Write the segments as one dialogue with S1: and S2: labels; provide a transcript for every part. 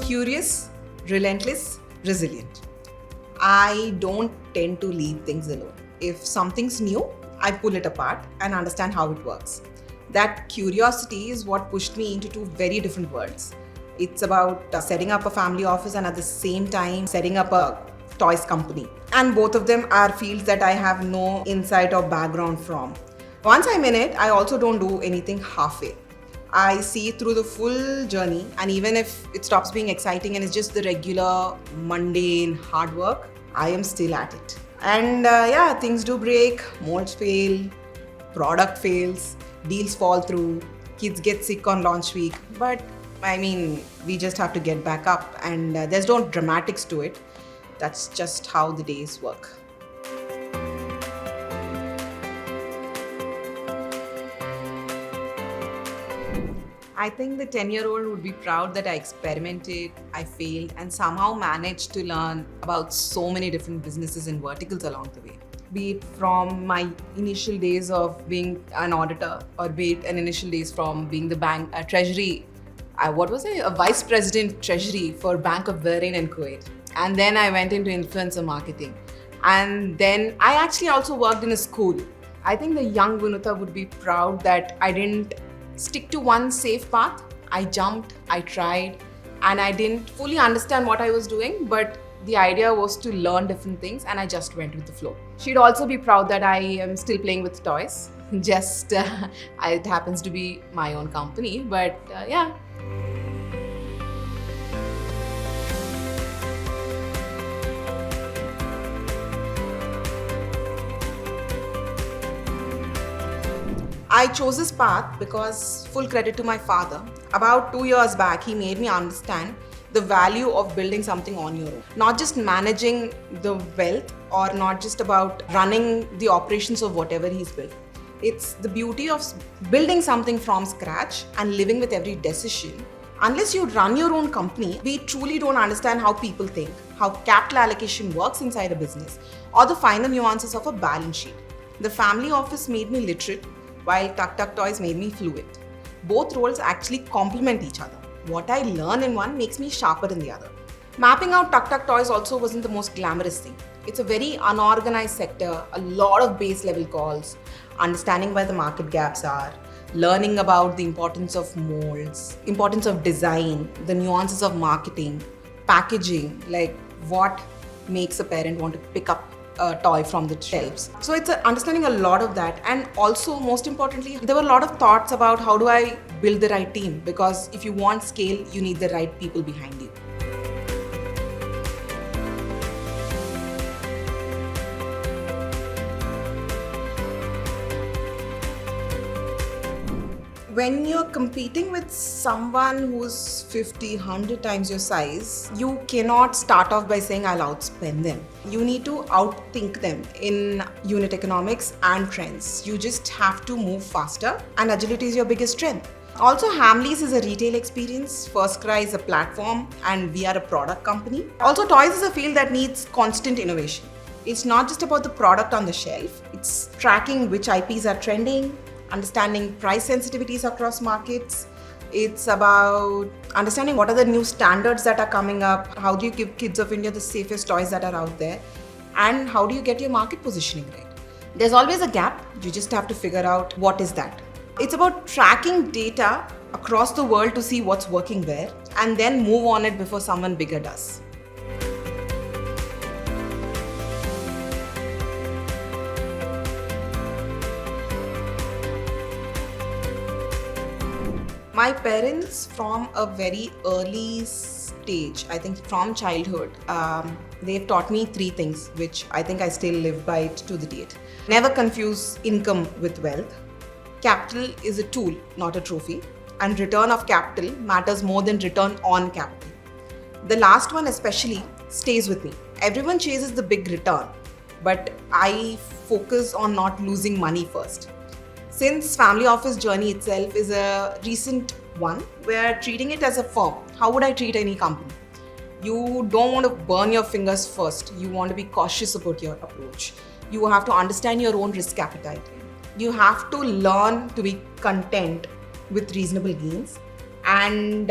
S1: curious, relentless, resilient. I don't tend to leave things alone. If something's new, I pull it apart and understand how it works. That curiosity is what pushed me into two very different worlds. It's about setting up a family office and at the same time setting up a toys company. And both of them are fields that I have no insight or background from. Once I'm in it, I also don't do anything halfway. I see through the full journey, and even if it stops being exciting and it's just the regular, mundane hard work, I am still at it. And things do break, molds fail, product fails, deals fall through, kids get sick on launch week. But we just have to get back up, and there's no dramatics to it. That's just how the days work. I think the 10-year-old would be proud that I experimented, I failed, and somehow managed to learn about so many different businesses and verticals along the way. Be it from my initial days of being an auditor, or be it an initial days from being the bank treasury. A vice president treasury for Bank of Bahrain and Kuwait. And then I went into influencer marketing. And then I actually also worked in a school. I think the young Vinutha would be proud that I didn't stick to one safe path. I jumped, I tried, and I didn't fully understand what I was doing, but the idea was to learn different things, and I just went with the flow. She'd also be proud that I am still playing with toys. It happens to be my own company, but yeah. I chose this path because, full credit to my father, about 2 years back, he made me understand the value of building something on your own. Not just managing the wealth or not just about running the operations of whatever he's built. It's the beauty of building something from scratch and living with every decision. Unless you run your own company, we truly don't understand how people think, how capital allocation works inside a business, or the finer nuances of a balance sheet. The family office made me literate, while Tuk Tuk Toys made me fluent. Both roles actually complement each other. What I learn in one makes me sharper in the other. Mapping out Tuk Tuk Toys also wasn't the most glamorous thing. It's a very unorganized sector, a lot of base level calls, understanding where the market gaps are, learning about the importance of molds, importance of design, the nuances of marketing, packaging, like what makes a parent want to pick up a toy from the shelves. So it's understanding a lot of that, and also most importantly, there were a lot of thoughts about how do I build the right team, because if you want scale, you need the right people behind you. When you're competing with someone who's 50, 100 times your size, you cannot start off by saying I'll outspend them. You need to outthink them in unit economics and trends. You just have to move faster, and agility is your biggest strength. Also, Hamleys is a retail experience, First Cry is a platform, and we are a product company. Also, toys is a field that needs constant innovation. It's not just about the product on the shelf, it's tracking which IPs are trending, understanding price sensitivities across markets. It's about understanding what are the new standards that are coming up, how do you give kids of India the safest toys that are out there, and how do you get your market positioning right. There's always a gap, you just have to figure out what is that. It's about tracking data across the world to see what's working where, and then move on it before someone bigger does. My parents, from a very early stage, I think from childhood, they've taught me 3 things, which I think I still live by it to the date. Never confuse income with wealth. Capital is a tool, not a trophy. And return of capital matters more than return on capital. The last one especially stays with me. Everyone chases the big return, but I focus on not losing money first. Since family office journey itself is a recent one, we're treating it as a firm. How would I treat any company? You don't want to burn your fingers first. You want to be cautious about your approach. You have to understand your own risk appetite. You have to learn to be content with reasonable gains. And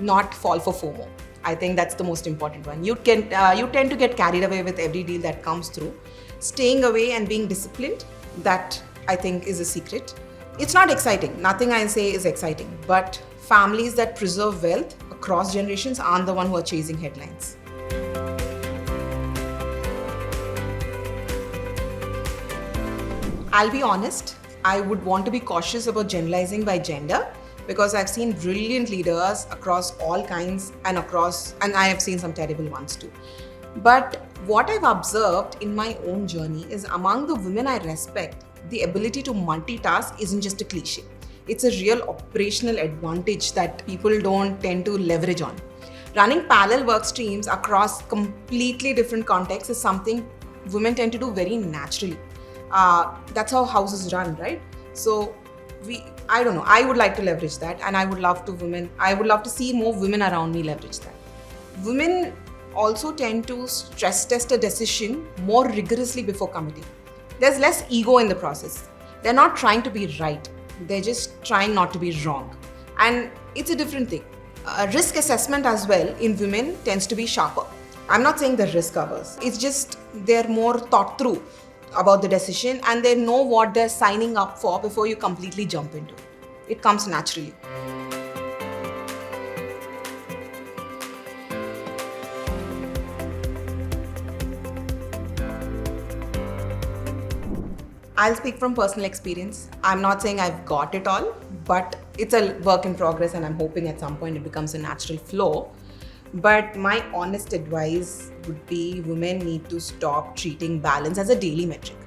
S1: not fall for FOMO. I think that's the most important one. You tend to get carried away with every deal that comes through. Staying away and being disciplined, that I think is a secret. It's not exciting. Nothing I say is exciting. But families that preserve wealth across generations aren't the one who are chasing headlines. I'll be honest, I would want to be cautious about generalizing by gender because I've seen brilliant leaders across all kinds and I have seen some terrible ones too. But what I've observed in my own journey is among the women I respect, the ability to multitask isn't just a cliche. It's a real operational advantage that people don't tend to leverage on. Running parallel work streams across completely different contexts is something women tend to do very naturally. That's how houses run, right? So I don't know, I would like to leverage that, and I would love to see more women around me leverage that. Women also tend to stress test a decision more rigorously before committing. There's less ego in the process. They're not trying to be right. They're just trying not to be wrong. And it's a different thing. Risk assessment as well in women tends to be sharper. I'm not saying they're risk averse. It's just they're more thought through about the decision and they know what they're signing up for before you completely jump into it. It comes naturally. I'll speak from personal experience. I'm not saying I've got it all, but it's a work in progress and I'm hoping at some point it becomes a natural flow. But my honest advice would be women need to stop treating balance as a daily metric.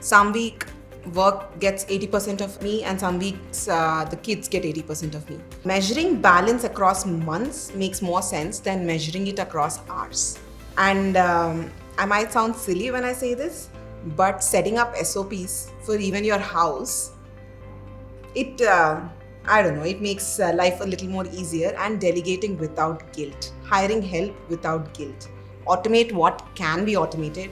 S1: Some week work gets 80% of me and some weeks the kids get 80% of me. Measuring balance across months makes more sense than measuring it across hours. And I might sound silly when I say this, but setting up SOPs for even your house, it makes life a little more easier, and delegating without guilt, hiring help without guilt, automate what can be automated.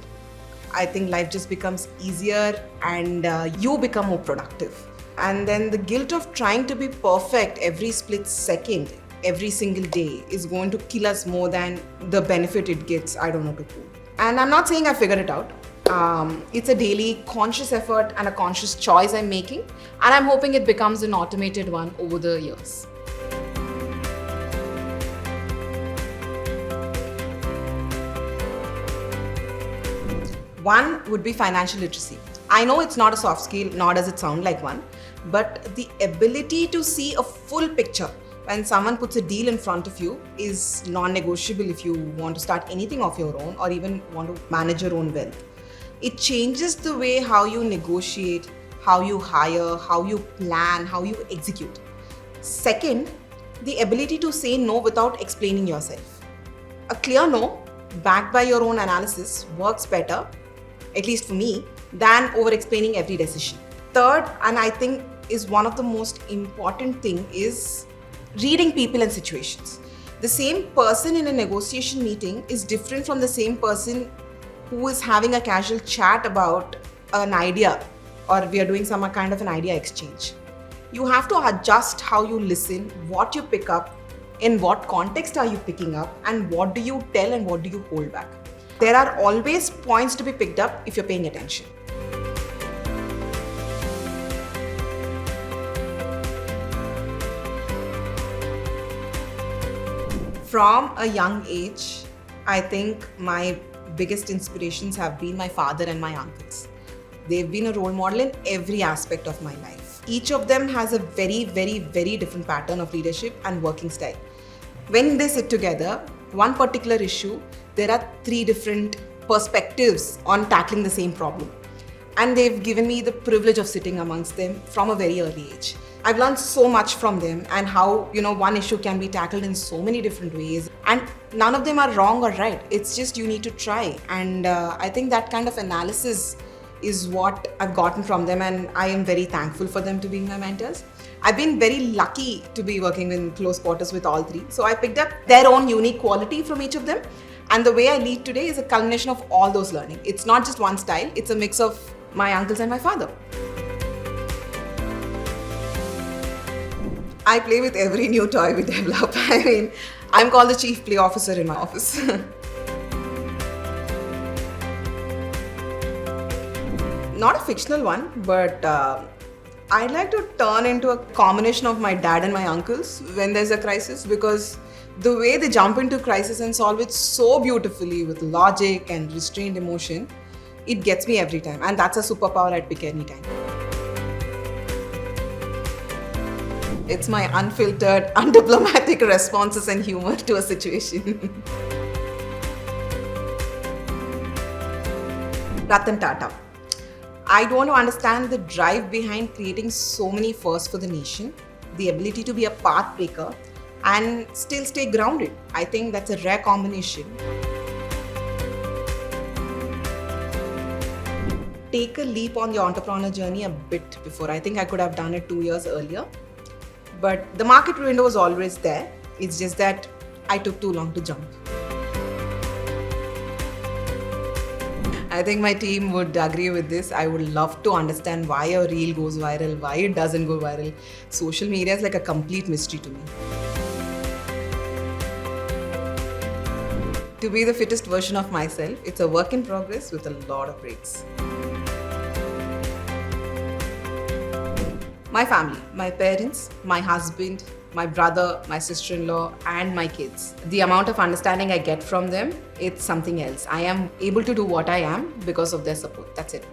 S1: I think life just becomes easier and you become more productive. And then the guilt of trying to be perfect every split second, every single day is going to kill us more than the benefit it gets, to prove. And I'm not saying I figured it out. It's a daily conscious effort and a conscious choice I'm making, and I'm hoping it becomes an automated one over the years. One would be financial literacy. I know it's not a soft skill, nor does it sound like one, but the ability to see a full picture when someone puts a deal in front of you is non-negotiable if you want to start anything of your own or even want to manage your own wealth. It changes the way how you negotiate, how you hire, how you plan, how you execute. Second, the ability to say no without explaining yourself. A clear no, backed by your own analysis, works better, at least for me, than over-explaining every decision. Third, and I think is one of the most important thing, is reading people and situations. The same person in a negotiation meeting is different from the same person who is having a casual chat about an idea, or we are doing some kind of an idea exchange. You have to adjust how you listen, what you pick up, in what context are you picking up, and what do you tell and what do you hold back. There are always points to be picked up if you're paying attention. From a young age, I think my biggest inspirations have been my father and my uncles. They've been a role model in every aspect of my life. Each of them has a very, very, very different pattern of leadership and working style. When they sit together, one particular issue, there are 3 different perspectives on tackling the same problem. And they've given me the privilege of sitting amongst them from a very early age. I've learned so much from them and how, one issue can be tackled in so many different ways. And none of them are wrong or right. It's just you need to try. And I think that kind of analysis is what I've gotten from them, and I am very thankful for them to be my mentors. I've been very lucky to be working in close quarters with all 3. So I picked up their own unique quality from each of them. And the way I lead today is a culmination of all those learning. It's not just one style, it's a mix of my uncles and my father. I play with every new toy we develop. I mean, I'm called the chief play officer in my office. Not a fictional one, but I'd like to turn into a combination of my dad and my uncles when there's a crisis, because the way they jump into crisis and solve it so beautifully with logic and restrained emotion, it gets me every time. And that's a superpower I'd pick anytime. It's my unfiltered, undiplomatic responses and humor to a situation. Ratan Tata. I don't want to understand the drive behind creating so many firsts for the nation, the ability to be a path breaker and still stay grounded. I think that's a rare combination. Take a leap on the entrepreneur journey a bit before. I think I could have done it 2 years earlier. But the market window was always there. It's just that I took too long to jump. I think my team would agree with this. I would love to understand why a reel goes viral, why it doesn't go viral. Social media is like a complete mystery to me. To be the fittest version of myself, it's a work in progress with a lot of breaks. My family, my parents, my husband, my brother, my sister-in-law, and my kids. The amount of understanding I get from them, it's something else. I am able to do what I am because of their support. That's it.